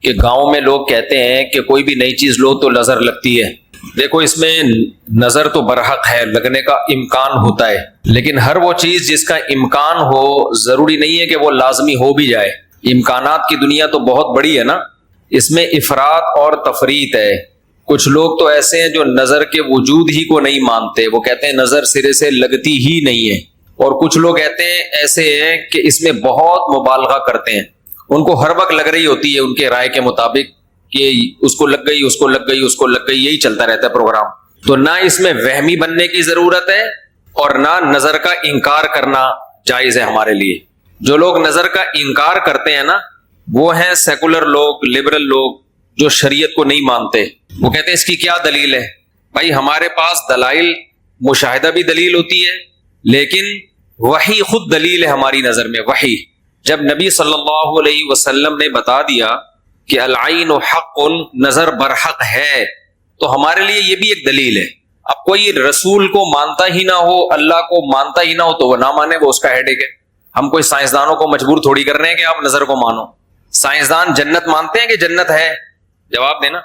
کہ گاؤں میں لوگ کہتے ہیں کہ کوئی بھی نئی چیز لو تو نظر لگتی ہے. دیکھو اس میں نظر تو برحق ہے، لگنے کا امکان ہوتا ہے، لیکن ہر وہ چیز جس کا امکان ہو ضروری نہیں ہے کہ وہ لازمی ہو بھی جائے. امکانات کی دنیا تو بہت بڑی ہے نا، اس میں افراط اور تفریط ہے. کچھ لوگ تو ایسے ہیں جو نظر کے وجود ہی کو نہیں مانتے، وہ کہتے ہیں نظر سرے سے لگتی ہی نہیں ہے. اور کچھ لوگ کہتے ہیں ایسے ہیں کہ اس میں بہت مبالغہ کرتے ہیں، ان کو ہر وقت لگ رہی ہوتی ہے ان کے رائے کے مطابق کہ اس کو لگ گئی، اس کو لگ گئی، اس کو لگ گئی، یہی چلتا رہتا ہے پروگرام. تو نہ اس میں وہمی بننے کی ضرورت ہے اور نہ نظر کا انکار کرنا جائز ہے ہمارے لیے. جو لوگ نظر کا انکار کرتے ہیں نا، وہ ہیں سیکولر لوگ، لبرل لوگ جو شریعت کو نہیں مانتے. وہ کہتے ہیں اس کی کیا دلیل ہے؟ بھائی ہمارے پاس دلائل، مشاہدہ بھی دلیل ہوتی ہے، لیکن وحی خود دلیل ہے ہماری نظر میں. وحی جب نبی صلی اللہ علیہ وسلم نے بتا دیا کہ العین حق، نظر برحق ہے، تو ہمارے لیے یہ بھی ایک دلیل ہے. اب کوئی رسول کو مانتا ہی نہ ہو، اللہ کو مانتا ہی نہ ہو، تو وہ نہ مانے، وہ اس کا ہیڈیک ہے. ہم کوئی سائنسدانوں کو مجبور تھوڑی کر رہے ہیں کہ آپ نظر کو مانو. سائنسدان جنت مانتے ہیں کہ جنت ہے؟ جواب دینا.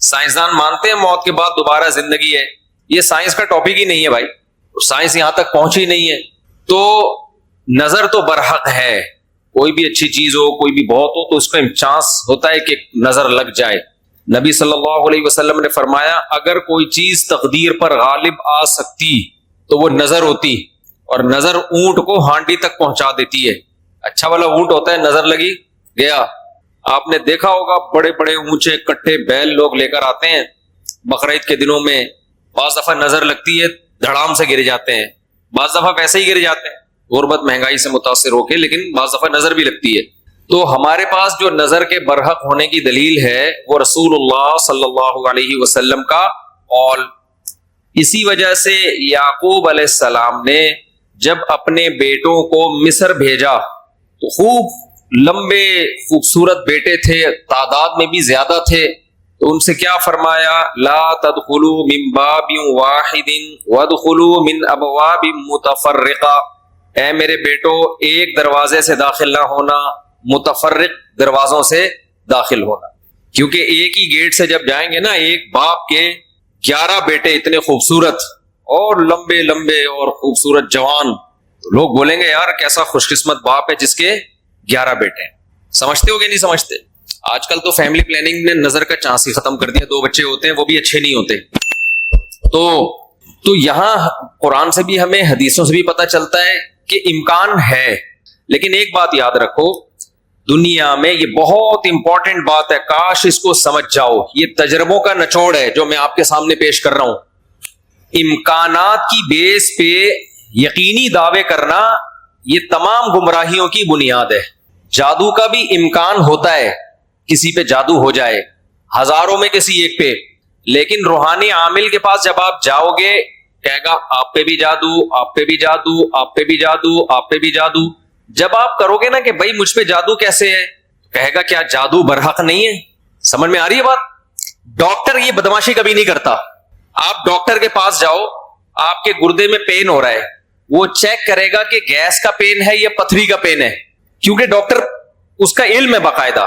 سائنسدان مانتے ہیں موت کے بعد دوبارہ زندگی ہے؟ یہ سائنس کا ٹاپک ہی نہیں ہے بھائی، سائنس یہاں تک پہنچی نہیں ہے. تو نظر تو برحق ہے، کوئی بھی اچھی چیز ہو، کوئی بھی بہت ہو، تو اس کا چانس ہوتا ہے کہ نظر لگ جائے. نبی صلی اللہ علیہ وسلم نے فرمایا اگر کوئی چیز تقدیر پر غالب آ سکتی تو وہ نظر ہوتی، اور نظر اونٹ کو ہانڈی تک پہنچا دیتی ہے. اچھا والا اونٹ ہوتا ہے، نظر لگی گیا. آپ نے دیکھا ہوگا بڑے بڑے اونچے کٹھے بیل لوگ لے کر آتے ہیں بقرعید کے دنوں میں، بعض دفعہ نظر لگتی ہے دھڑام سے گر جاتے ہیں، بعض دفعہ ویسے ہی گر جاتے ہیں غربت مہنگائی سے متاثر ہو کے، لیکن بعض دفعہ نظر بھی لگتی ہے. تو ہمارے پاس جو نظر کے برحق ہونے کی دلیل ہے وہ رسول اللہ صلی اللہ علیہ وسلم کا قول. اسی وجہ سے یعقوب علیہ السلام نے جب اپنے بیٹوں کو مصر بھیجا تو خوب لمبے خوبصورت بیٹے تھے، تعداد میں بھی زیادہ تھے، تو ان سے کیا فرمایا؟ لا تدخلوا من باب واحد وادخلوا من ابواب متفرقہ. اے میرے بیٹو، ایک دروازے سے داخل نہ ہونا، متفرق دروازوں سے داخل ہونا. کیونکہ ایک ہی گیٹ سے جب جائیں گے نا، ایک باپ کے 11 بیٹے اتنے خوبصورت اور لمبے لمبے اور خوبصورت جوان، تو لوگ بولیں گے یار کیسا خوش قسمت باپ ہے جس کے 11 بیٹے ہیں. سمجھتے ہو گے نہیں سمجھتے؟ آج کل تو فیملی پلاننگ نے نظر کا چانس ہی ختم کر دیا. 2 بچے ہوتے ہیں وہ بھی اچھے نہیں ہوتے. تو یہاں قرآن سے بھی ہمیں، حدیثوں سے بھی پتہ چلتا ہے کہ امکان ہے. لیکن ایک بات یاد رکھو، دنیا میں یہ بہت امپورٹنٹ بات ہے، کاش اس کو سمجھ جاؤ. یہ تجربوں کا نچوڑ ہے جو میں آپ کے سامنے پیش کر رہا ہوں. امکانات کی بیس پہ یقینی دعوے کرنا یہ تمام گمراہیوں کی بنیاد ہے. جادو کا بھی امکان ہوتا ہے، کسی پہ جادو ہو جائے، ہزاروں میں کسی ایک پہ، لیکن روحانی عامل کے پاس جب آپ جاؤ گے کہے گا آپ پہ بھی جادو، آپ پہ بھی جادو، آپ پہ بھی جادو، آپ پہ بھی جادو. جب آپ کرو گے نا کہ بھائی مجھ پہ جادو کیسے ہے، کہے گا کیا جادو برحق نہیں ہے؟ سمجھ میں آ رہی ہے بات؟ ڈاکٹر یہ بدماشی کبھی نہیں کرتا. آپ ڈاکٹر کے پاس جاؤ، آپ کے گردے میں پین ہو رہا ہے، وہ چیک کرے گا کہ گیس کا پین ہے یا پتھری کا پین ہے، کیونکہ ڈاکٹر اس کا علم ہے باقاعدہ.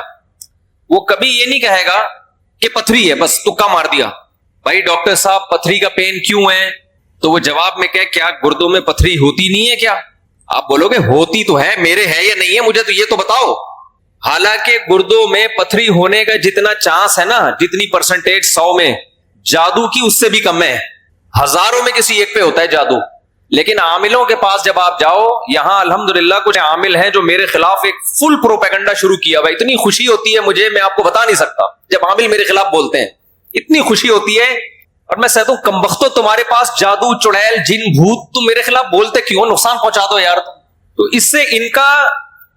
وہ کبھی یہ نہیں کہے گا کہ پتھری ہے بس تکا مار دیا. بھائی ڈاکٹر صاحب پتھری کا پین کیوں ہے؟ تو وہ جواب میں کہ کیا گردوں میں پتھری ہوتی نہیں ہے کیا؟ آپ بولو گے ہوتی تو ہے، میرے ہے یا نہیں ہے مجھے تو یہ تو بتاؤ. حالانکہ گردوں میں پتھری ہونے کا جتنا چانس ہے نا، جتنی پرسنٹیج 100 میں، جادو کی اس سے بھی کم ہے. ہزاروں میں کسی ایک پہ ہوتا ہے جادو. لیکن عاملوں کے پاس جب آپ جاؤ، یہاں الحمدللہ کچھ عامل ہیں جو میرے خلاف ایک فل پروپیگنڈا شروع کیا. بھائی اتنی خوشی ہوتی ہے مجھے، میں آپ کو بتا نہیں سکتا. جب عامل میرے خلاف بولتے ہیں اتنی خوشی ہوتی ہے، اور میں کہتا ہوں کمبختو تمہارے پاس جادو، چڑیل، جن، بھوت، تم میرے خلاف بولتے کیوں؟ نقصان پہنچا دو یار. تو اس سے ان کا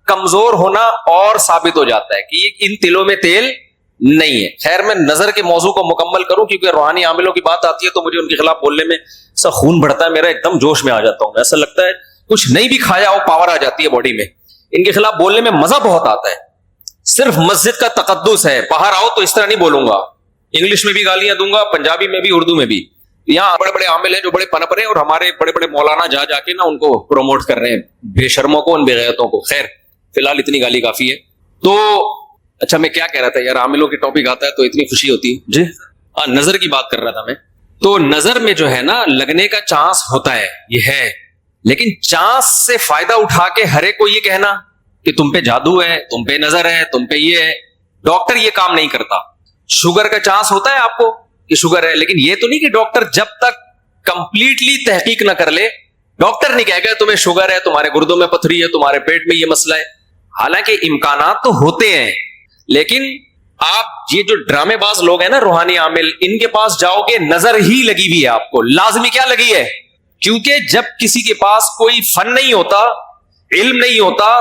کمزور ہونا اور ثابت ہو جاتا ہے کہ ان تلوں میں تیل نہیں ہے. خیر میں نظر کے موضوع کو مکمل کروں، کیونکہ روحانی عاملوں کی بات آتی ہے تو مجھے ان کے خلاف بولنے میں ایسا خون بڑھتا ہے، میرا ایک دم جوش میں آ جاتا ہوں. ایسا لگتا ہے کچھ نہیں بھی کھایا ہو پاور آ جاتی ہے باڈی میں. ان کے خلاف بولنے میں مزہ بہت آتا ہے. صرف مسجد کا تقدس ہے، باہر آؤ تو اس طرح نہیں بولوں گا، انگلش میں بھی گالیاں دوں گا، پنجابی میں بھی، اردو میں بھی. یہاں بڑے بڑے عامل ہیں جو بڑے پنپ رہے ہیں، اور ہمارے بڑے بڑے مولانا جا جا کے نا ان کو پروموٹ کر رہے ہیں، بے شرموں کو، ان بے غیرتوں کو. خیر فی الحال اتنی گالی کافی ہے. تو اچھا میں کیا کہہ رہا تھا یار, عاملوں کے ٹاپک آتا ہے تو اتنی خوشی ہوتی ہے. جی ہاں, نظر کی بات کر رہا تھا میں. تو نظر میں جو ہے نا لگنے کا چانس ہوتا ہے, یہ ہے, لیکن چانس سے فائدہ اٹھا کے ہر ایک کو یہ کہنا کہ تم پہ جادو ہے, تم پہ نظر ہے, تم پہ یہ ہے. ڈاکٹر یہ کام نہیں کرتا. شوگر کا چانس ہوتا ہے آپ کو کہ شوگر ہے, لیکن یہ تو نہیں کہ ڈاکٹر جب تک کمپلیٹلی تحقیق نہ کر لے, ڈاکٹر نہیں کہے گا تمہیں شوگر ہے, تمہارے گردوں میں پتھری ہے, تمہارے پیٹ میں یہ مسئلہ ہے. حالانکہ امکانات تو ہوتے ہیں, لیکن آپ یہ جو ڈرامے باز لوگ ہیں نا, روحانی عامل, ان کے پاس جاؤ گے نظر ہی لگی ہوئی ہے آپ کو. لازمی کیا لگی ہے؟ کیونکہ جب کسی کے پاس کوئی فن نہیں ہوتا, علم نہیں ہوتا,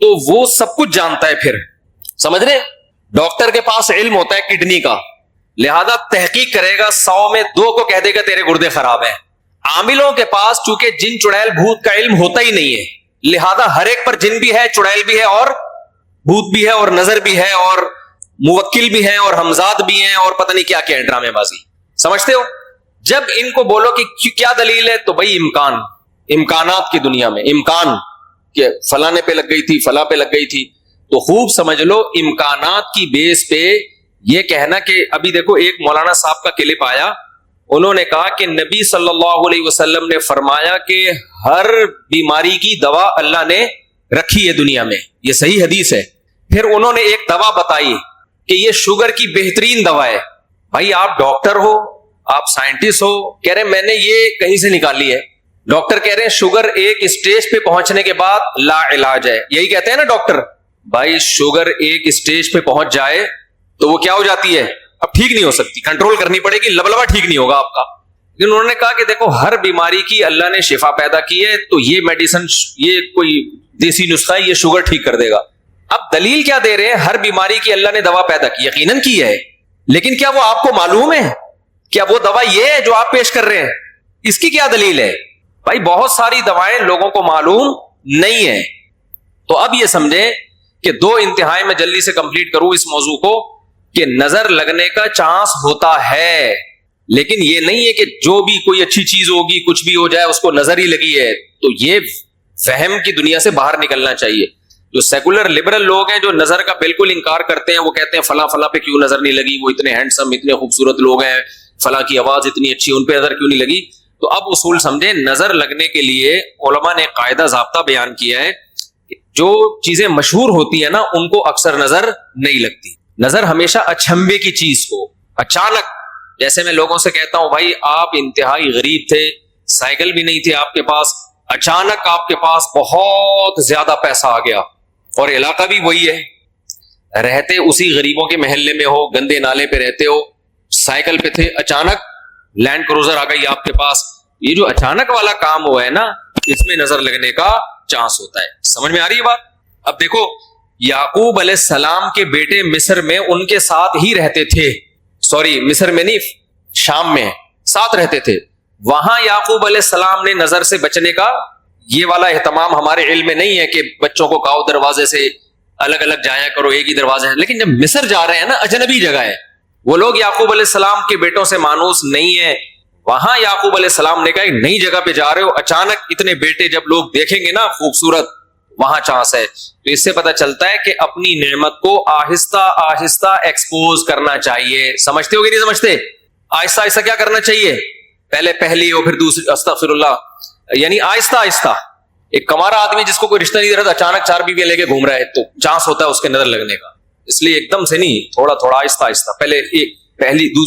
تو وہ سب کچھ جانتا ہے. پھر سمجھ رہے, ڈاکٹر کے پاس علم ہوتا ہے کڈنی کا, لہذا تحقیق کرے گا, 100 میں 2 کو کہہ دے گا تیرے گردے خراب ہیں. عاملوں کے پاس چونکہ جن چڑیل بھوت کا علم ہوتا ہی نہیں ہے, لہذا ہر ایک پر جن بھی ہے, چڑیل بھی ہے, اور بھوت بھی ہے, اور نظر بھی ہے, اور موکل بھی ہے, اور ہمزاد بھی ہیں, اور پتہ نہیں کیا کیا ہے, ڈرامے بازی. سمجھتے ہو؟ جب ان کو بولو کہ کیا دلیل ہے, تو بھائی امکانات کی دنیا میں امکان کہ فلانے پہ لگ گئی تھی, فلاں پہ لگ گئی تھی, تو خوب سمجھ لو امکانات کی بیس پہ یہ کہنا کہ ابھی دیکھو ایک مولانا صاحب کا کلپ آیا, انہوں نے کہا کہ نبی صلی اللہ علیہ وسلم نے فرمایا کہ ہر بیماری کی دوا اللہ نے رکھی ہے دنیا میں, یہ صحیح حدیث ہے. پھر انہوں نے ایک دوا بتائی کہ یہ شوگر کی بہترین دوا ہے. بھائی آپ ڈاکٹر ہو, آپ سائنٹسٹ ہو, کہہ رہے میں نے یہ کہیں سے نکالی ہے. ڈاکٹر کہہ رہے ہیں شوگر ایک اسٹیج پہ پہنچنے کے بعد لا علاج ہے, یہی کہتے ہیں نا ڈاکٹر. بھائی شوگر ایک اسٹیج پہ پہنچ جائے تو وہ کیا ہو جاتی ہے, اب ٹھیک نہیں ہو سکتی, کنٹرول کرنی پڑے گی, لبلبا ٹھیک نہیں ہوگا آپ کا. لیکن انہوں نے کہا کہ دیکھو ہر بیماری کی اللہ نے شفا پیدا کی ہے, تو یہ میڈیسن, یہ کوئی دیسی نسخہ ہے, یہ شوگر ٹھیک کر دے گا. اب دلیل کیا دے رہے ہیں؟ ہر بیماری کی اللہ نے دوا پیدا کی, یقیناً کی ہے, لیکن کیا وہ آپ کو معلوم ہے؟ کیا وہ دوا یہ ہے جو آپ پیش کر رہے ہیں؟ اس کی کیا دلیل ہے؟ بھائی بہت ساری دوائیں لوگوں کو معلوم نہیں ہے. تو اب یہ سمجھیں کہ 2 انتہائی میں جلدی سے کمپلیٹ کروں اس موضوع کو, کہ نظر لگنے کا چانس ہوتا ہے, لیکن یہ نہیں ہے کہ جو بھی کوئی اچھی چیز ہوگی, کچھ بھی ہو جائے, اس کو نظر ہی لگی ہے. تو یہ فہم کی دنیا سے باہر نکلنا چاہیے. جو سیکولر لبرل لوگ ہیں جو نظر کا بالکل انکار کرتے ہیں, وہ کہتے ہیں فلاں فلاں پہ کیوں نظر نہیں لگی, وہ اتنے ہینڈسم, اتنے خوبصورت لوگ ہیں, فلاں کی آواز اتنی اچھی, ان پہ نظر کیوں نہیں لگی. تو اب اصول سمجھیں, نظر لگنے کے لیے علماء نے قاعدہ ضابطہ بیان کیا ہے, جو چیزیں مشہور ہوتی ہیں نا ان کو اکثر نظر نہیں لگتی. نظر ہمیشہ اچھمبے کی چیز کو, اچانک, جیسے میں لوگوں سے کہتا ہوں بھائی آپ انتہائی غریب تھے, سائیکل بھی نہیں تھی آپ کے پاس, اچانک آپ کے پاس بہت زیادہ پیسہ آ گیا, اور علاقہ بھی وہی ہے, رہتے اسی غریبوں کے محلے میں ہو, گندے نالے پہ رہتے ہو, سائیکل پہ تھے, اچانک لینڈ کروزر آ گئی آپ کے پاس. یہ جو اچانک والا کام ہوا ہے نا, اس میں نظر لگنے کا چانس ہوتا ہے. سمجھ میں آ رہی ہے بات؟ اب دیکھو یعقوب علیہ السلام کے بیٹے مصر میں ان کے ساتھ ہی رہتے تھے, سوری مصر میں نہیں, شام میں ساتھ رہتے تھے. وہاں یعقوب علیہ السلام نے نظر سے بچنے کا یہ والا اہتمام ہمارے علم میں نہیں ہے کہ بچوں کو کہو دروازے سے الگ الگ جایا کرو, ایک ہی دروازے ہے. لیکن جب مصر جا رہے ہیں نا, اجنبی جگہ ہے, وہ لوگ یعقوب علیہ السلام کے بیٹوں سے مانوس نہیں ہے. وہاں یعقوب علیہ السلام نے کہا ایک نئی جگہ پہ جا رہے ہو, اچانک اتنے بیٹے جب لوگ دیکھیں گے نا خوبصورت, وہاں چانس ہے. تو اس سے پتہ چلتا ہے کہ اپنی نعمت کو آہستہ آہستہ ایکسپوز کرنا چاہیے. سمجھتے ہو کہ نہیں سمجھتے؟ آہستہ آہستہ کیا کرنا چاہیے؟ پہلے پہلی ہو پھر دوسری, استغفر اللہ, یعنی آہستہ آہستہ. ایک کمارا آدمی جس کو کوئی رشتہ نہیں دے رہا, اچانک 4 بیویاں لے کے گھوم رہا ہے, تو چانس ہوتا ہے اس کے نظر لگنے کا. اس لیے ایک دم سے نہیں, تھوڑا تھوڑا آہستہ آہستہ. پہلے ایک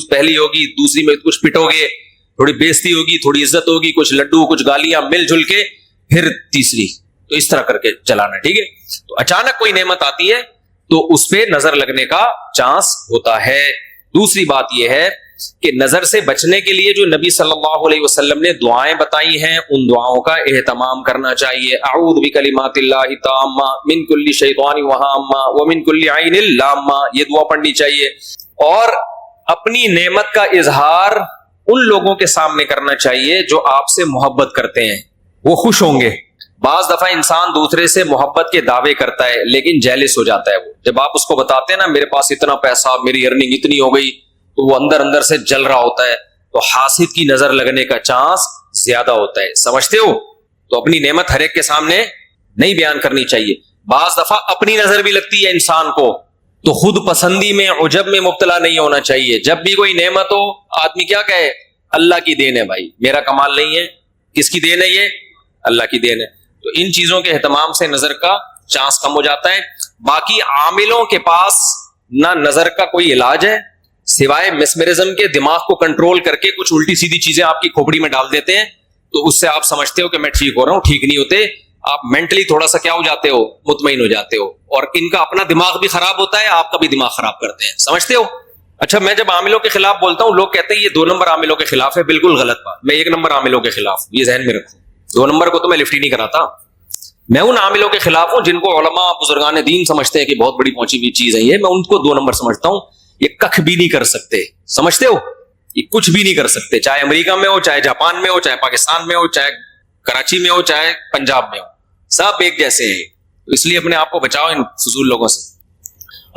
پہلی ہوگی, دوسری میں کچھ پٹو گے, تھوڑی بےزتی ہوگی, تھوڑی عزت ہوگی, کچھ لڈو کچھ گالیاں مل جل کے, پھر تیسری. تو اس طرح کر کے چلانا, ٹھیک ہے؟ تو اچانک کوئی نعمت آتی ہے تو اس پہ نظر لگنے کا چانس ہوتا ہے. دوسری بات یہ ہے کہ نظر سے بچنے کے لیے جو نبی صلی اللہ علیہ وسلم نے دعائیں بتائی ہیں, ان دعاؤں کا اہتمام کرنا چاہیے. اعوذ بکلمات اللہ التامہ من کل شیطان وہامہ ومن کل عین لامہ, یہ دعا پڑھنی چاہیے. اور اپنی نعمت کا اظہار ان لوگوں کے سامنے کرنا چاہیے جو آپ سے محبت کرتے ہیں, وہ خوش ہوں گے. بعض دفعہ انسان دوسرے سے محبت کے دعوے کرتا ہے لیکن جیلس ہو جاتا ہے. وہ جب آپ اس کو بتاتے ہیں نا میرے پاس اتنا پیسہ, میری ارننگ اتنی ہو گئی, تو وہ اندر اندر سے جل رہا ہوتا ہے. تو حاسد کی نظر لگنے کا چانس زیادہ ہوتا ہے. سمجھتے ہو؟ تو اپنی نعمت ہر ایک کے سامنے نہیں بیان کرنی چاہیے. بعض دفعہ اپنی نظر بھی لگتی ہے انسان کو, تو خود پسندی میں عجب میں مبتلا نہیں ہونا چاہیے. جب بھی کوئی نعمت ہو آدمی کیا کہے؟ اللہ کی دین ہے بھائی, میرا کمال نہیں ہے. کس کی دین ہے؟ یہ اللہ کی دین ہے. تو ان چیزوں کے اہتمام سے نظر کا چانس کم ہو جاتا ہے. باقی عاملوں کے پاس نہ نظر کا کوئی علاج ہے سوائے مسمرزم کے. دماغ کو کنٹرول کر کے کچھ الٹی سیدھی چیزیں آپ کی کھوپڑی میں ڈال دیتے ہیں, تو اس سے آپ سمجھتے ہو کہ میں ٹھیک ہو رہا ہوں. ٹھیک نہیں ہوتے, آپ مینٹلی تھوڑا سا کیا ہو جاتے ہو؟ مطمئن ہو جاتے ہو. اور ان کا اپنا دماغ بھی خراب ہوتا ہے, آپ کا بھی دماغ خراب کرتے ہیں. سمجھتے ہو؟ اچھا, میں جب عاملوں کے خلاف بولتا ہوں لوگ کہتے ہیں یہ 2 نمبر عاملوں کے خلاف ہے. بالکل غلط بات. میں 1 نمبر عاملوں کے خلاف ہوں, یہ ذہن میں رکھوں. 2 نمبر کو تو میں لفٹ ہی نہیں کراتا. میں ان عاملوں کے خلاف ہوں جن کو علماء بزرگان دین سمجھتے ہیں کہ بہت بڑی پہنچی ہوئی چیز ہے یہ. میں ان کو 2 نمبر سمجھتا ہوں. یہ کخ بھی نہیں کر سکتے. سمجھتے ہو؟ یہ کچھ بھی نہیں کر سکتے, چاہے امریکہ میں ہو, چاہے جاپان میں ہو, چاہے پاکستان میں ہو, چاہے کراچی میں ہو, چاہے پنجاب میں ہو, سب ایک جیسے ہیں. اس لیے اپنے آپ کو بچاؤ ان فضول لوگوں سے.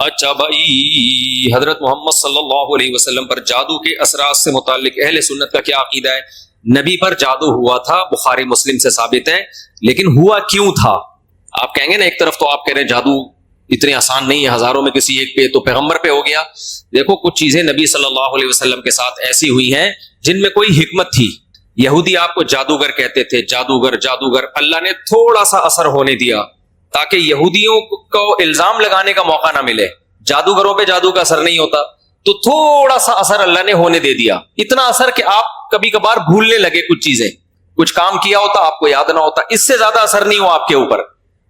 اچھا بھائی, حضرت محمد صلی اللہ علیہ وسلم پر جادو کے اثرات سے متعلق اہل سنت کا کیا عقیدہ ہے؟ نبی پر جادو ہوا تھا, بخاری مسلم سے ثابت ہے, لیکن ہوا کیوں تھا؟ آپ کہیں گے نا ایک طرف تو آپ کہہ رہے ہیں جادو اتنے آسان نہیں ہے, ہزاروں میں کسی ایک پہ, تو پیغمبر پہ ہو گیا. دیکھو کچھ چیزیں نبی صلی اللہ علیہ وسلم کے ساتھ ایسی ہوئی ہیں جن میں کوئی حکمت تھی. یہودی آپ کو جادوگر کہتے تھے, جادوگر جادوگر. اللہ نے تھوڑا سا اثر ہونے دیا تاکہ یہودیوں کو الزام لگانے کا موقع نہ ملے. جادوگروں پہ جادو کا اثر نہیں ہوتا, تو تھوڑا سا اثر اللہ نے ہونے دے دیا. اتنا اثر کہ آپ کبھی کبھار بھولنے لگے کچھ چیزیں, کچھ کام کیا ہوتا آپ کو یاد نہ ہوتا. اس سے زیادہ اثر نہیں ہوا آپ کے اوپر.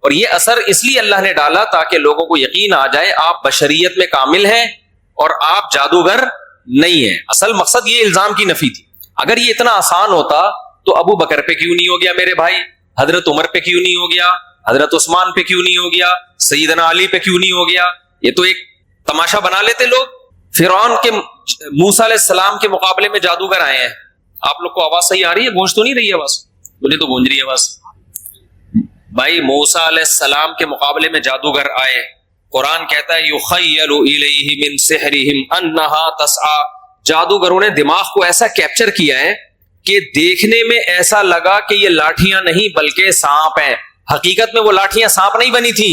اور یہ اثر اس لیے اللہ نے ڈالا تاکہ لوگوں کو یقین آ جائے آپ بشریت میں کامل ہیں اور آپ جادوگر نہیں ہیں. اصل مقصد یہ الزام کی نفی تھی. اگر یہ اتنا آسان ہوتا تو ابو بکر پہ کیوں نہیں ہو گیا میرے بھائی؟ حضرت عمر پہ کیوں نہیں ہو گیا؟ حضرت عثمان پہ کیوں نہیں ہو گیا؟ سیدنا علی پہ کیوں نہیں ہو گیا؟ یہ تو ایک تماشا بنا لیتے لوگ. فرعون کے موسیٰ علیہ السلام کے مقابلے میں جادوگر آئے ہیں. آپ لوگ کو آواز صحیح آ رہی ہے؟ گونج تو نہیں رہی ہے آواز؟ مجھے تو گونج رہی ہے آواز. بھائی موسیٰ علیہ السلام کے مقابلے میں جادوگر آئے. قرآن کہتا ہے یخیل الیہ من سحرہم انہا تسعی. جادوگروں نے دماغ کو ایسا کیپچر کیا ہے کہ دیکھنے میں ایسا لگا کہ یہ لاٹھیاں نہیں بلکہ سانپ ہیں. حقیقت میں وہ لاٹھیاں سانپ نہیں بنی تھی.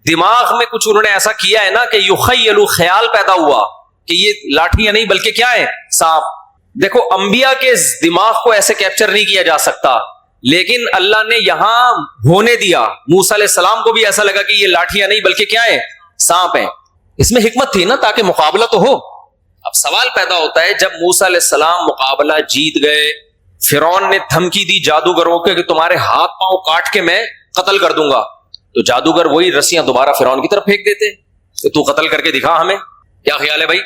دماغ میں کچھ انہوں نے ایسا کیا ہے نا کہ یخیل, خیال پیدا ہوا کہ یہ لاٹھیاں نہیں بلکہ کیا ہے؟ سانپ. دیکھو انبیاء کے دماغ کو ایسے کیپچر نہیں کیا جا سکتا, لیکن اللہ نے یہاں ہونے دیا. موسیٰ علیہ السلام کو بھی ایسا لگا کہ یہ لاٹھیاں نہیں بلکہ کیا ہے؟ سانپ ہیں. اس میں حکمت تھی نا تاکہ مقابلہ تو ہو. اب سوال پیدا ہوتا ہے جب موسیٰ علیہ السلام مقابلہ جیت گئے, فرعون نے دھمکی دی جادوگروں کے کہ تمہارے ہاتھ پاؤں کاٹ کے میں قتل کر دوں گا, تو جادوگر وہی رسیاں دوبارہ فرعون کی طرف پھینک دیتے کہ تو قتل کر کے دکھا ہمیں. کیا خیال ہے بھائی؟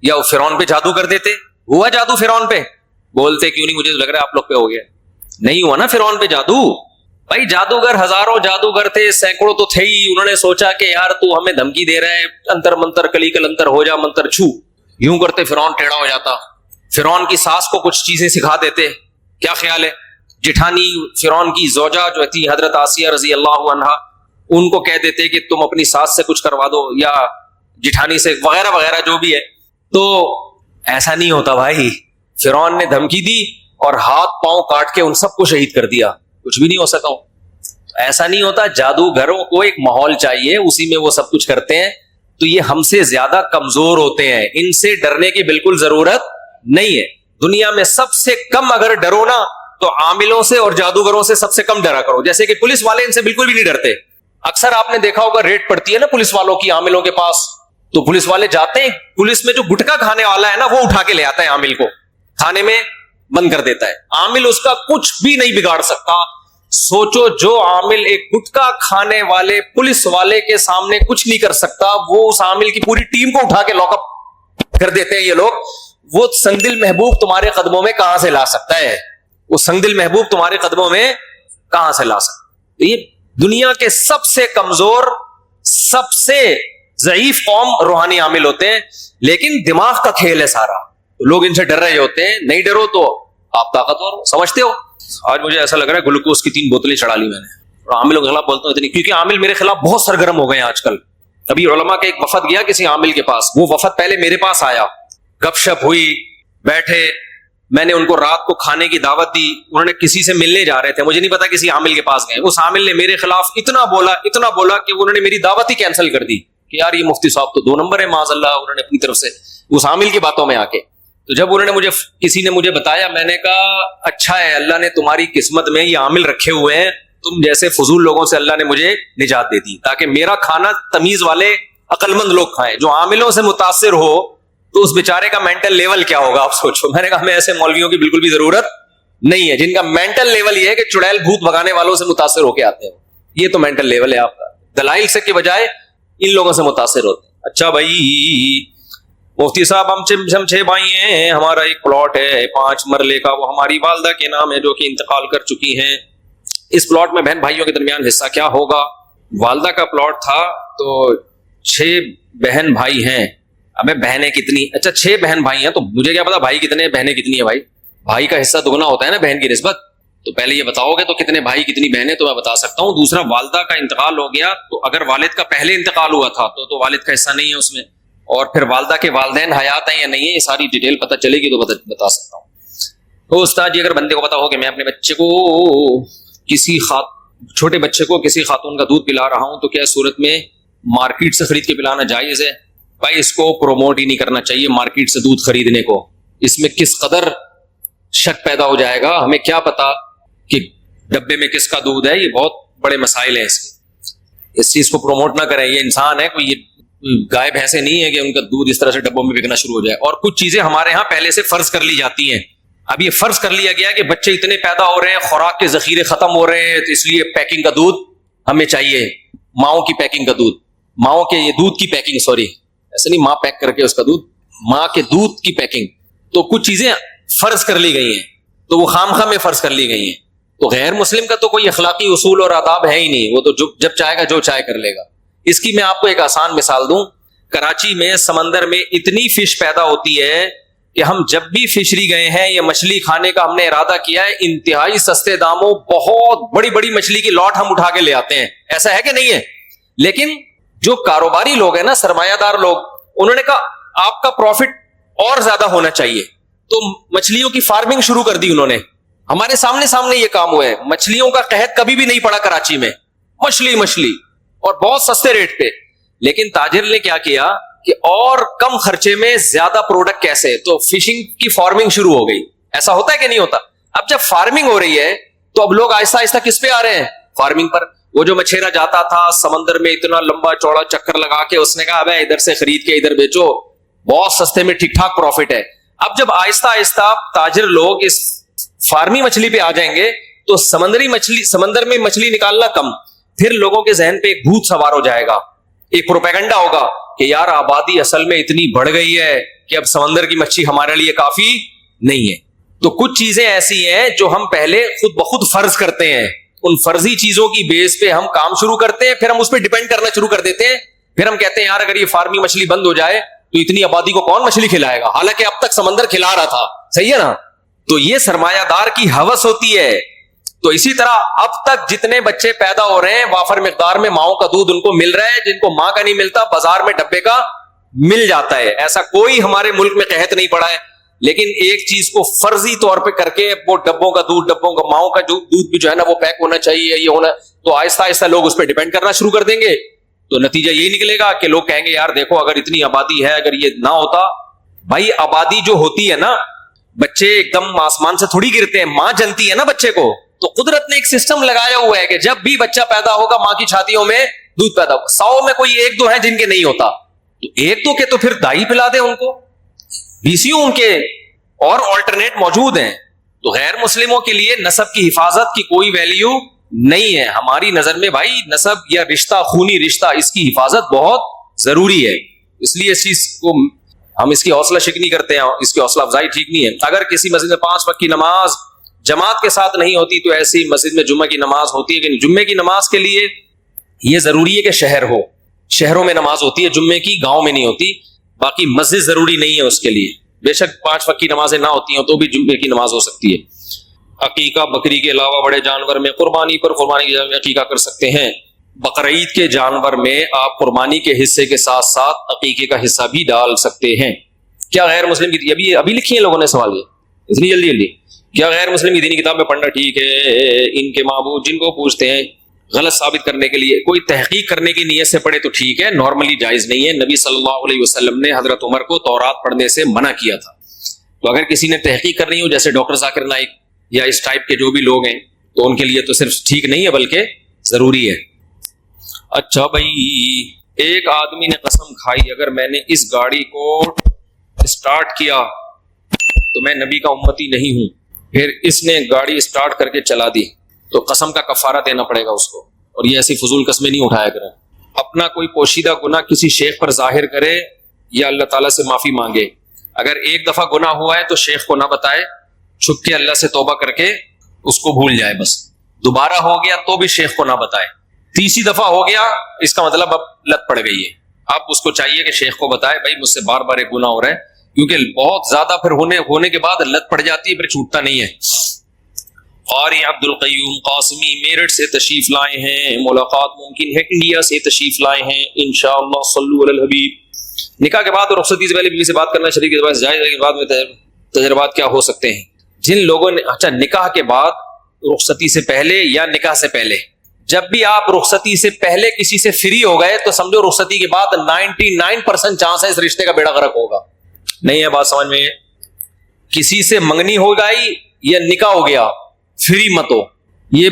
یا فرعون پہ جادو کر دیتے. ہوا جادو فرعون پہ؟ بولتے کیوں نہیں؟ مجھے لگ رہا ہے آپ لوگ پہ ہو گیا. نہیں ہوا نا فرعون پہ جادو. بھائی جادوگر ہزاروں جادوگر تھے, سینکڑوں تو تھے ہی. انہوں نے سوچا کہ یار تو ہمیں دھمکی دے رہا ہے, انتر منتر کلی کل انتر ہو جا منتر چھو. یوں کرتے فرعون ٹیڑھا ہو جاتا. فرعون کی ساس کو کچھ چیزیں سکھا دیتے. کیا خیال ہے؟ جٹھانی فرعون کی زوجہ جو تھی حضرت آسیہ رضی اللہ عنہا, ان کو کہہ دیتے کہ تم اپنی ساس سے کچھ کروا دو یا جٹھانی سے, وغیرہ وغیرہ جو بھی ہے. تو ایسا نہیں ہوتا بھائی. فرعون نے دھمکی دی اور ہاتھ پاؤں کاٹ کے ان سب کو شہید کر دیا. کچھ بھی نہیں ہو سکا. ایسا نہیں ہوتا. جادوگروں کو ایک ماحول چاہیے, اسی میں وہ سب کچھ کرتے ہیں. تو یہ ہم سے زیادہ کمزور ہوتے ہیں, ان سے ڈرنے کی بالکل ضرورت نہیں ہے. دنیا میں سب سے کم اگر ڈرو نا تو عاملوں سے اور جادوگروں سے سب سے کم ڈرا کرو. جیسے کہ پولیس والے ان سے بالکل بھی نہیں ڈرتے. اکثر آپ نے دیکھا ہوگا ریڈ پڑتی ہے نا پولیس والوں کی عاملوں کے پاس, تو پولیس والے جاتے ہیں, پولیس میں جو گٹکا کھانے والا ہے نا وہ اٹھا کے لے آتا ہے عامل کو, کھانے میں بند کر دیتا ہے. عامل اس کا کچھ بھی نہیں بگاڑ سکتا. سوچو جو عامل ایک گٹکا کھانے والے پولیس والے کے سامنے کچھ نہیں کر سکتا, وہ اس عامل کی پوری ٹیم کو اٹھا کے لاک اپ کر دیتے ہیں یہ لوگ. وہ سنگدل محبوب تمہارے قدموں میں کہاں سے لا سکتا ہے؟ وہ سنگدل محبوب تمہارے قدموں میں کہاں سے لا سکتا ہے؟ یہ دنیا کے سب سے کمزور, سب سے ضعیف قوم روحانی عامل ہوتے ہیں, لیکن دماغ کا کھیل ہے سارا. لوگ ان سے ڈر رہے ہوتے ہیں. نہیں ڈرو تو آپ طاقتور ہو. سمجھتے ہو؟ آج مجھے ایسا لگ رہا ہے گلوکوز کی 3 بوتلیں چڑھا لی میں نے, اور عاملوں کے خلاف بولتا ہوں اتنی, کیونکہ عامل میرے خلاف بہت سرگرم ہو گئے ہیں آج کل. ابھی علماء کا ایک وفد گیا کسی عامل کے پاس, وہ وفد پہلے میرے پاس آیا, گپ شپ ہوئی, بیٹھے, میں نے ان کو رات کو کھانے کی دعوت دی. انہوں نے کسی سے ملنے جا رہے تھے, مجھے نہیں پتا کسی عامل کے پاس گئے. اس عامل نے میرے خلاف اتنا بولا کہ انہوں نے میری دعوت ہی کینسل کر دی. کہ یار یہ مفتی صاحب تو 2 نمبر ہے معاذ اللہ, انہوں نے اپنی طرف سے اس عامل کی باتوں میں آ کے. تو جب انہوں نے کسی نے مجھے بتایا, میں نے کہا اچھا ہے, اللہ نے تمہاری قسمت میں یہ عامل رکھے ہوئے ہیں, تم جیسے فضول لوگوں سے اللہ نے مجھے نجات دے دی, تاکہ میرا کھانا تمیز والے عقل مند لوگ کھائیں. جو عاملوں سے متاثر ہو تو اس بیچارے کا مینٹل لیول کیا ہوگا آپ سوچو. میں نے کہا ہمیں ایسے مولویوں کی بالکل بھی ضرورت نہیں ہے جن کا مینٹل لیول یہ ہے کہ چڑیل بھوت بھگانے والوں سے متاثر ہو کے آتے ہیں. یہ تو مینٹل لیول ہے آپ کا, دلائل سے کے بجائے ان لوگوں سے متاثر ہوتے ہیں. اچھا بھائی مفتی صاحب ہم 6 بھائی ہیں, ہمارا ایک پلاٹ ہے 5 مرلے کا, وہ ہماری والدہ کے نام ہے جو کہ انتقال کر چکی ہیں. اس پلاٹ میں بہن بھائیوں کے درمیان حصہ کیا ہوگا؟ والدہ کا پلاٹ تھا تو 6 بہن بھائی ہیں. ابے بہنیں کتنی؟ اچھا 6 بہن بھائی ہیں تو مجھے کیا پتا بھائی کتنے بہنیں کتنی ہیں. بھائی کا حصہ دگنا ہوتا ہے نا بہن کی نسبت. تو پہلے یہ بتاؤ گے تو کتنے بھائی کتنی بہنیں تو میں بتا سکتا ہوں. دوسرا والدہ کا انتقال ہو گیا تو اگر والد کا پہلے انتقال ہوا تھا تو والد کا حصہ نہیں ہے اس میں, اور پھر والدہ کے والدین حیات ہیں یا نہیں ہے, یہ ساری ڈیٹیل پتہ چلے گی تو بتا سکتا ہوں. تو استاد جی اگر بندے کو پتا ہو کہ میں اپنے بچے کو چھوٹے بچے کو کسی خاتون کا دودھ پلا رہا ہوں تو کیا صورت میں مارکیٹ سے خرید کے پلانا جائز ہے؟ بھائی اس کو پروموٹ ہی نہیں کرنا چاہیے مارکیٹ سے دودھ خریدنے کو. اس میں کس قدر شک پیدا ہو جائے گا, ہمیں کیا پتا کہ ڈبے میں کس کا دودھ ہے. یہ بہت بڑے مسائل ہیں اس چیز کو پروموٹ نہ کریں. یہ انسان ہے, کوئی یہ گائے بھینسیں نہیں ہے کہ ان کا دودھ اس طرح سے ڈبوں میں بکنا شروع ہو جائے. اور کچھ چیزیں ہمارے ہاں پہلے سے فرض کر لی جاتی ہیں. اب یہ فرض کر لیا گیا کہ بچے اتنے پیدا ہو رہے ہیں, خوراک کے ذخیرے ختم ہو رہے ہیں, تو اس لیے پیکنگ کا دودھ ہمیں چاہیے. ماؤں کی پیکنگ کا دودھ, ماؤں کے یہ دودھ کی پیکنگ, سوری ایسے نہیں ماں پیک کر کے اس کا دودھ, ماں کے دودھ کی پیکنگ. تو کچھ چیزیں فرض کر لی گئی ہیں تو وہ خامخواہ میں فرض کر لی گئی ہیں. تو غیر مسلم کا تو کوئی اخلاقی اصول اور آداب ہے ہی نہیں, وہ تو جب چاہے گا جو چاہے کر لے گا. اس کی میں آپ کو ایک آسان مثال دوں. کراچی میں سمندر میں اتنی فش پیدا ہوتی ہے کہ ہم جب بھی فشری گئے ہیں یا مچھلی کھانے کا ہم نے ارادہ کیا ہے, انتہائی سستے داموں بہت بڑی بڑی مچھلی کی لاٹ ہم اٹھا کے لے آتے ہیں. ایسا ہے کہ نہیں ہے؟ لیکن جو کاروباری لوگ ہیں نا, سرمایہ دار لوگ, انہوں نے کہا آپ کا پروفٹ اور زیادہ ہونا چاہیے, تو مچھلیوں کی فارمنگ شروع کر دی انہوں نے. ہمارے سامنے یہ کام ہوا ہے. مچھلیوں کا قحط کبھی بھی نہیں پڑا کراچی میں, مچھلی اور بہت سستے ریٹ پہ. لیکن تاجر نے کیا کیا کہ اور کم خرچے میں زیادہ پروڈکٹ کیسے, تو فشنگ کی فارمنگ شروع ہو گئی. ایسا ہوتا ہے کہ نہیں ہوتا؟ اب جب فارمنگ ہو رہی ہے تو اب لوگ آہستہ آہستہ کس پہ آ رہے ہیں؟ فارمنگ پر. وہ جو مچھیرا جاتا تھا سمندر میں اتنا لمبا چوڑا چکر لگا کے, اس نے کہا ابے ادھر سے خرید کے ادھر بیچو, بہت سستے میں ٹھیک ٹھاک پروفٹ ہے. اب جب آہستہ آہستہ تاجر لوگ اس فارمی مچھلی پہ آ جائیں گے تو سمندر میں مچھلی نکالنا کم, پھر لوگوں کے ذہن پہ ایک بھوت سوار ہو جائے گا, ایک پروپیگنڈا ہوگا کہ یار آبادی اصل میں اتنی بڑھ گئی ہے کہ اب سمندر کی مچھلی ہمارے لیے کافی نہیں ہے. تو کچھ چیزیں ایسی ہیں جو ہم پہلے خود بخود فرض کرتے ہیں, ان فرضی چیزوں کی بیس پہ ہم کام شروع کرتے ہیں, پھر ہم اس پہ ڈیپینڈ کرنا شروع کر دیتے ہیں. پھر ہم کہتے ہیں یار اگر یہ فارمی مچھلی بند ہو جائے تو اتنی آبادی کو کون مچھلی کھلائے گا, حالانکہ اب تک سمندر کھلا رہا تھا. صحیح ہے نا؟ تو یہ سرمایہ دار کی ہوس ہوتی ہے. تو اسی طرح اب تک جتنے بچے پیدا ہو رہے ہیں وافر مقدار میں ماؤں کا دودھ ان کو مل رہا ہے, جن کو ماں کا نہیں ملتا بازار میں ڈبے کا مل جاتا ہے. ایسا کوئی ہمارے ملک میں قحط نہیں پڑا ہے. لیکن ایک چیز کو فرضی طور پہ کر کے وہ ڈبوں کا دودھ, ڈبوں کا ماؤں کا دودھ بھی جو ہے نا وہ پیک ہونا چاہیے, یہ ہونا, تو آہستہ آہستہ لوگ اس پہ ڈیپینڈ کرنا شروع کر دیں گے. تو نتیجہ یہی نکلے گا کہ لوگ کہیں گے یار دیکھو اگر اتنی آبادی ہے, اگر یہ نہ ہوتا. بھائی آبادی جو ہوتی ہے نا, بچے ایک دم آسمان سے تھوڑی گرتے ہیں, ماں جنتی ہے نا بچے کو. تو قدرت نے ایک سسٹم لگایا ہوا ہے کہ جب بھی بچہ پیدا ہوگا ماں کی چھاتیوں میں دودھ پیدا ہوگا. 100 میں کوئی 1-2 ہیں جن کے نہیں ہوتا, تو 1-2 کے تو پھر دائی پلا دے ان کو, بیسیوں ان کے اور آلٹرنیٹ موجود ہیں. تو غیر مسلموں کے لیے نسب کی حفاظت کی کوئی ویلیو نہیں ہے ہماری نظر میں. بھائی نسب یا رشتہ, خونی رشتہ, اس کی حفاظت بہت ضروری ہے. اس لیے اس چیز کو ہم اس کی حوصلہ شکنی کرتے ہیں, اس کی حوصلہ افزائی ٹھیک نہیں ہے. اگر کسی مسجد میں 5 وقت کی نماز جماعت کے ساتھ نہیں ہوتی تو ایسی مسجد میں جمعہ کی نماز ہوتی ہے. کہ جمعے کی نماز کے لیے یہ ضروری ہے کہ شہر ہو, شہروں میں نماز ہوتی ہے جمعے کی, گاؤں میں نہیں ہوتی. باقی مسجد ضروری نہیں ہے اس کے لیے. بے شک 5 وقت کی نمازیں نہ ہوتی ہیں تو بھی جمعے کی نماز ہو سکتی ہے. عقیقہ بکری کے علاوہ بڑے جانور میں قربانی کی عقیقہ کر سکتے ہیں. بقرعید کے جانور میں آپ قربانی کے حصے کے ساتھ ساتھ عقیقے کا حصہ بھی ڈال سکتے ہیں. کیا غیر مسلم کی ابھی لکھی ہیں لوگوں نے سوال, یہ اتنی جلدی کیا غیر مسلم کی دینی کتاب میں پڑھنا ٹھیک ہے؟ ان کے معبود جن کو پوچھتے ہیں غلط ثابت کرنے کے لیے، کوئی تحقیق کرنے کی نیت سے پڑھے تو ٹھیک ہے، نارملی جائز نہیں ہے۔ نبی صلی اللہ علیہ وسلم نے حضرت عمر کو تورات پڑھنے سے منع کیا تھا۔ تو اگر کسی نے تحقیق کرنی ہو، جیسے ڈاکٹر ذاکر نائک یا اس ٹائپ کے جو بھی لوگ ہیں، تو ان کے لیے تو صرف ٹھیک نہیں ہے بلکہ ضروری ہے۔ اچھا بھائی، ایک آدمی نے قسم کھائی اگر میں نے اس گاڑی کو اسٹارٹ کیا تو میں نبی کا امتی نہیں ہوں، پھر اس نے گاڑی اسٹارٹ کر کے چلا دی تو قسم کا کفارہ دینا پڑے گا اس کو، اور یہ ایسی فضول قسمیں نہیں اٹھایا کریں۔ اپنا کوئی پوشیدہ گناہ کسی شیخ پر ظاہر کرے یا اللہ تعالیٰ سے معافی مانگے۔ اگر ایک دفعہ گناہ ہوا ہے تو شیخ کو نہ بتائے، چھپ کے اللہ سے توبہ کر کے اس کو بھول جائے بس۔ دوبارہ ہو گیا تو بھی شیخ کو نہ بتائے۔ تیسری دفعہ ہو گیا اس کا مطلب اب لت پڑ گئی ہے، اب اس کو چاہیے کہ شیخ کو بتائے بھائی مجھ سے بار بار ایک گناہ ہو رہا ہے، کیونکہ بہت زیادہ پھر ہونے کے بعد لت پڑ جاتی ہے، پھر چھوٹتا نہیں ہے۔ قاری عبد القیوم قاسمی میرٹھ سے تشریف لائے ہیں، ملاقات ممکن ہے انڈیا سے تشریف لائے ہیں انشاءاللہ، صلو علی الحبیب۔ نکاح کے بعد اور رخصتی سے پہلے بیوی سے بات کرنا شریک کے بعد جائز ہے کہ بعد میں تجربات کیا ہو سکتے ہیں؟ جن لوگوں نے اچھا نکاح کے بعد رخصتی سے پہلے یا نکاح سے پہلے، جب بھی آپ رخصتی سے پہلے کسی سے فری ہو گئے تو سمجھو رخصتی کے بعد 99% چانس ہے اس رشتے کا بیڑا غرق ہوگا۔ نہیں ہے بات سمجھ میں؟ کسی سے منگنی ہو گئی یا نکاح ہو گیا، فری مت ہو۔ یہ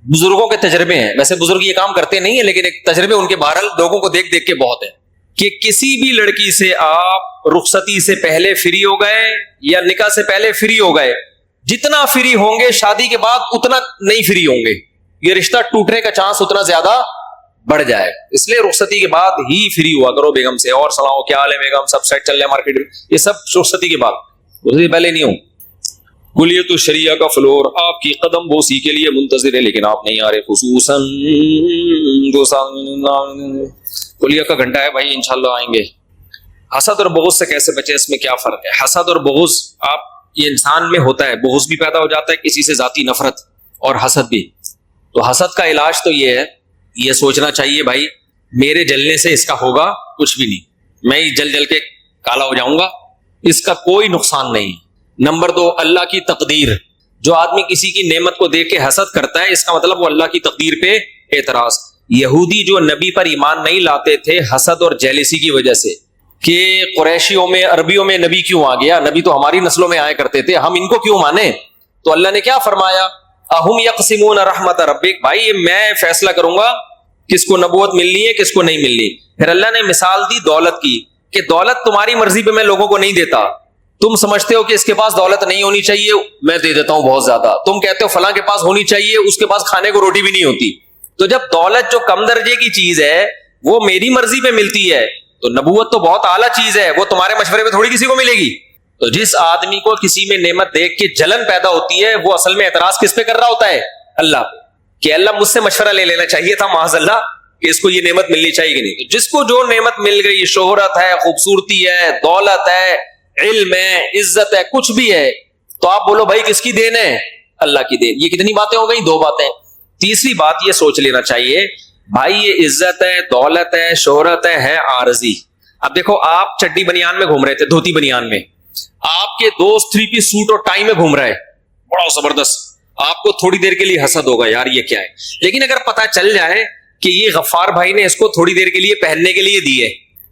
بزرگوں کے تجربے ہیں، ویسے بزرگ یہ کام کرتے نہیں ہیں لیکن ایک تجربے ان کے بہرحال لوگوں کو دیکھ دیکھ کے بہت ہے کہ کسی بھی لڑکی سے آپ رخصتی سے پہلے فری ہو گئے یا نکاح سے پہلے فری ہو گئے، جتنا فری ہوں گے شادی کے بعد اتنا نہیں فری ہوں گے، یہ رشتہ ٹوٹنے کا چانس اتنا زیادہ بڑھ جائے، اس لیے رخصتی کے بعد ہی فری ہوا کرو بیگم سے۔ اور سناؤ کیا حال ہے بیگم، سب سیٹ چل رہے ہیں مارکیٹ میں؟ یہ سب رخصتی کے بعد، اس سے پہلے نہیں ہو۔ کلیت الشریعہ کا فلور آپ کی قدم بوسی کے لیے منتظر ہے لیکن آپ نہیں آ رہے، خصوصاً کلیہ کا گھنٹہ ہے بھائی، انشاءاللہ آئیں گے۔ حسد اور بغض سے کیسے بچے، اس میں کیا فرق ہے؟ حسد اور بغض آپ یہ انسان میں ہوتا ہے، بغض بھی پیدا ہو جاتا ہے کسی سے، ذاتی نفرت، اور حسد بھی۔ تو حسد کا علاج تو یہ ہے، یہ سوچنا چاہیے بھائی میرے جلنے سے اس کا ہوگا کچھ بھی نہیں، میں ہی جل جل کے کالا ہو جاؤں گا، اس کا کوئی نقصان نہیں۔ نمبر 2، اللہ کی تقدیر۔ جو آدمی کسی کی نعمت کو دیکھ کے حسد کرتا ہے اس کا مطلب وہ اللہ کی تقدیر پہ اعتراض۔ یہودی جو نبی پر ایمان نہیں لاتے تھے حسد اور جیلسی کی وجہ سے کہ قریشیوں میں عربیوں میں نبی کیوں آ گیا، نبی تو ہماری نسلوں میں آیا کرتے تھے، ہم ان کو کیوں مانے؟ تو اللہ نے کیا فرمایا؟ اہم یقسمون رحمت ربک، بھائی میں فیصلہ کروں گا کس کو نبوت ملنی ہے کس کو نہیں ملنی۔ پھر اللہ نے مثال دی دولت کی کہ دولت تمہاری مرضی پہ میں لوگوں کو نہیں دیتا، تم سمجھتے ہو کہ اس کے پاس دولت نہیں ہونی چاہیے، میں دے دیتا ہوں بہت زیادہ، تم کہتے ہو فلاں کے پاس ہونی چاہیے، اس کے پاس کھانے کو روٹی بھی نہیں ہوتی۔ تو جب دولت جو کم درجے کی چیز ہے وہ میری مرضی پہ ملتی ہے تو نبوت تو بہت اعلیٰ چیز ہے، وہ تمہارے مشورے پہ تھوڑی کسی کو ملے گی۔ تو جس آدمی کو کسی میں نعمت دیکھ کے جلن پیدا ہوتی ہے وہ اصل میں اعتراض کس پہ کر رہا ہوتا ہے؟ اللہ پہ، کہ اللہ مجھ سے مشورہ لے لینا چاہیے تھا معاذ اللہ کہ اس کو یہ نعمت ملنی چاہیے کہ نہیں۔ جس کو جو نعمت مل گئی، شہرت ہے، خوبصورتی ہے، دولت ہے، علم ہے، عزت ہے، کچھ بھی ہے، تو آپ بولو بھائی کس کی دین ہے؟ اللہ کی دین۔ یہ کتنی باتیں ہو گئی؟ 2 باتیں۔ تیسری بات یہ سوچ لینا چاہیے بھائی یہ عزت ہے، دولت ہے، شہرت ہے عارضی۔ اب دیکھو آپ چڈی بنیان میں گھوم رہے تھے، دھوتی بنیان میں، آپ کے دوست 3 پیس سوٹ اور ٹائی میں گھوم رہے، بڑا زبردست، آپ کو تھوڑی دیر کے لیے حسد ہوگا یار یہ کیا ہے، لیکن اگر پتا چل جائے کہ یہ غفار بھائی نے اس کو تھوڑی دیر کے لیے پہننے کے لیے دی ہے،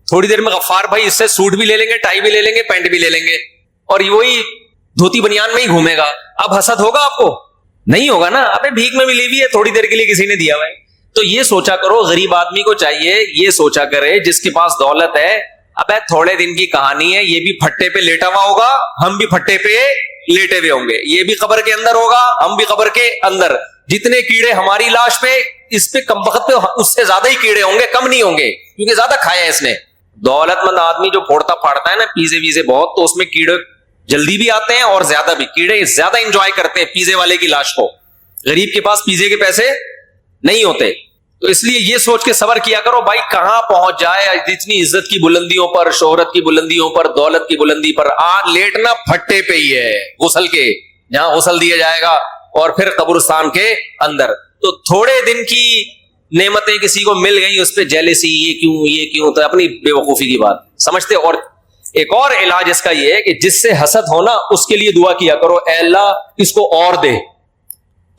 تھوڑی دیر میں غفار بھائی اس سے سوٹ بھی لے لیں گے، ٹائی بھی لے لیں گے، پینٹ بھی لے لیں گے، اور وہی دھوتی بنیان میں ہی گھومے گا، اب حسد ہوگا آپ کو؟ نہیں ہوگا نا، ابے بھیک میں ملی ہوئی ہے، تھوڑی دیر کے لیے کسی نے دیا ہوا ہے۔ تو یہ سوچا کرو، غریب آدمی کو چاہیے یہ سوچا کرے جس کے پاس دولت ہے ابے تھوڑے دن کی کہانی ہے، یہ بھی پھٹے پہ لیٹا ہوا ہوگا، ہم بھی پھٹے پہ لیٹے ہوئے ہوں گے، یہ بھی قبر کے اندر ہوگا، ہم بھی قبر کے اندر، جتنے کیڑے ہماری لاش پہ اس پہ کم وقت پہ اس سے زیادہ ہی کیڑے ہوں گے، کم نہیں ہوں گے، کیونکہ زیادہ کھایا ہے اس نے۔ دولت مند آدمی جو پھوڑتا پھاڑتا ہے نا پیزے ویزے بہت، تو اس میں کیڑے جلدی بھی آتے ہیں اور زیادہ بھی، کیڑے زیادہ انجوائے کرتے ہیں پیزے والے کی لاش کو، غریب کے پاس پیزے کے پیسے نہیں ہوتے۔ تو اس لیے یہ سوچ کے صبر کیا کرو بھائی کہاں پہنچ جائے، اتنی عزت کی بلندیوں پر، شہرت کی بلندیوں پر، دولت کی بلندی پر، لیٹنا پھٹے پہ ہی ہے، غسل کے جہاں غسل دیا جائے گا، اور پھر قبرستان کے اندر۔ تو تھوڑے دن کی نعمتیں کسی کو مل گئی اس پہ جیلسی، یہ کیوں، تو اپنی بے وقوفی کی بات سمجھتے۔ اور ایک اور علاج اس کا یہ ہے کہ جس سے حسد ہونا اس کے لیے دعا کیا کرو، اے اللہ اس کو اور دے،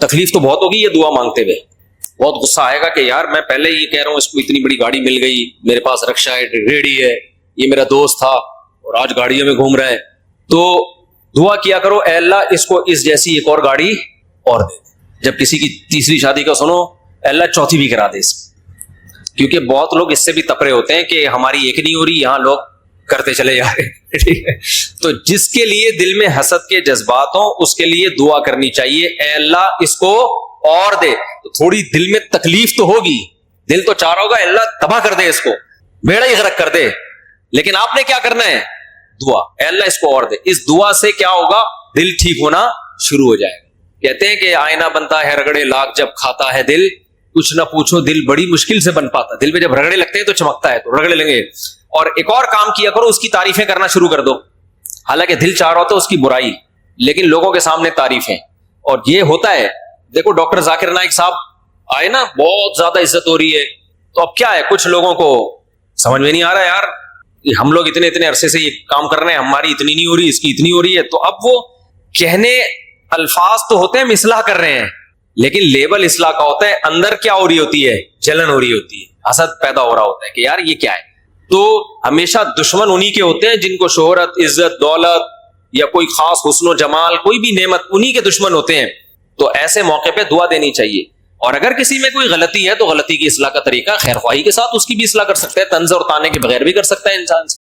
تکلیف تو بہت ہوگی یہ دعا مانگتے ہوئے، بہت غصہ آئے گا کہ یار میں پہلے یہ کہہ رہا ہوں اس کو اتنی بڑی گاڑی مل گئی, میرے پاس رکشا ہے, ریڑھی ہے, یہ میرا دوست تھا اور آج گاڑیوں میں گھوم رہا ہے. تو دعا کیا کرو, اے اللہ اس کو اس جیسی ایک اور گاڑی اور دے. جب کسی کی تیسری شادی کا سنو, اے اللہ چوتھی بھی کرا دے اس کو. کیونکہ بہت لوگ اس سے بھی تپرے ہوتے ہیں کہ ہماری ایک نہیں ہو رہی, یہاں لوگ کرتے چلے جا رہے. ٹھیک ہے, تو جس کے لیے دل میں حسد کے جذبات ہوں اس کے لیے دعا کرنی چاہیے, اے اللہ اس کو اور دے. تو تھوڑی دل میں تکلیف تو ہوگی, دل تو چاہ رہا ہوگا اے اللہ تباہ کر دے اس کو, بیڑا ہی غرق کر دے, لیکن آپ نے کیا کرنا ہے, دعا, اے اللہ اس کو اور دے. اس دعا سے کیا ہوگا, دل ٹھیک ہونا شروع ہو جائے گا. کہتے ہیں کہ آئینہ بنتا ہے رگڑے لاکھ جب کھاتا ہے دل, کچھ نہ پوچھو دل بڑی مشکل سے بن پاتا. دل پہ جب رگڑے لگتے ہیں تو چمکتا ہے, تو رگڑے لیں گے. اور ایک اور کام کیا کرو, اس کی تعریفیں کرنا شروع کر دو. حالانکہ دل چاہ رہا ہوتا ہے اس کی برائی, لیکن لوگوں کے سامنے تعریفیں. اور یہ ہوتا ہے, دیکھو ڈاکٹر ذاکر نائک صاحب آئے نا, بہت زیادہ عزت ہو رہی ہے. تو اب کیا ہے, کچھ لوگوں کو سمجھ میں نہیں آ رہا یار, ہم لوگ اتنے عرصے سے یہ کام کر رہے ہیں, ہماری اتنی نہیں ہو رہی, اس کی اتنی ہو رہی ہے. تو اب وہ کہنے الفاظ تو ہوتے ہیں ہم اصلاح کر رہے ہیں, لیکن لیبل اصلاح کا ہوتا ہے, اندر کیا ہو رہی ہوتی ہے, جلن ہو رہی ہوتی ہے, حسد پیدا ہو رہا ہوتا ہے کہ یار یہ کیا ہے. تو ہمیشہ دشمن انہی کے ہوتے ہیں جن کو شہرت, عزت, دولت یا کوئی خاص حسن و جمال, کوئی بھی نعمت, انہی کے دشمن ہوتے ہیں. تو ایسے موقع پہ دعا دینی چاہیے. اور اگر کسی میں کوئی غلطی ہے تو غلطی کی اصلاح کا طریقہ خیر خواہی کے ساتھ اس کی بھی اصلاح کر سکتا ہے, طنز اور طعنے کے بغیر بھی کر سکتا ہے انسان سے.